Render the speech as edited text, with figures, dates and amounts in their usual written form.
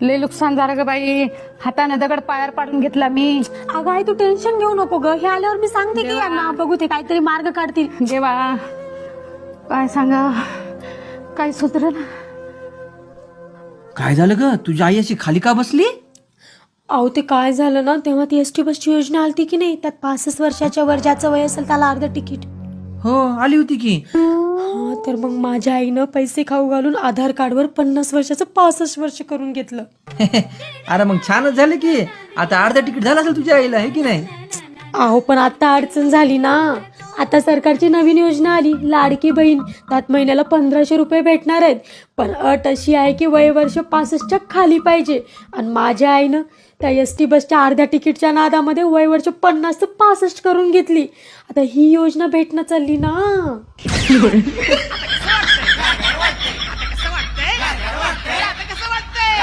लय नुकसान झालं ग बाई, हाताने दगड पायावर पाडून घेतला मी. अगं आई तू टेन्शन घेऊ नको ग, हे आल्यावर मी सांगते की यांना बघू ते काहीतरी मार्ग काढतील. देवा काय सांगा, काय सुधरलं. काय झालं ग, तुझी आई अशी खाली का बसली? अहो ते काय झालं ना, तेव्हा ती एसटी बसची योजना आलती की नाही, त्यात 65 वर्षाच्या वर ज्याचं वय असेल त्याला अर्ध तिकीट. हो आली होती की. हा तर मग माझ्या आईनं पैसे खाऊ घालून आधार कार्डवर 50 वर्षाचं 65 वर्ष करून घेतलं. अरे मग छानच झालं की, आता अर्धा तिकीट झालं असेल तुझ्या आईला, हे की नाही? अहो पण आता अडचण झाली ना. आता सरकारची नवीन योजना आली, लाडकी बहीण. त्यात महिन्याला 1500 रुपये भेटणार आहेत. पण अट अशी आहे की वय वर्ष 65च्या खाली पाहिजे. आणि माझ्या आईनं त्या एसटी बसच्या अर्ध्या तिकीटच्या नादामध्ये वय वर्ष 50 ते 65 करून घेतली. आता ही योजना भेटणं चालली ना.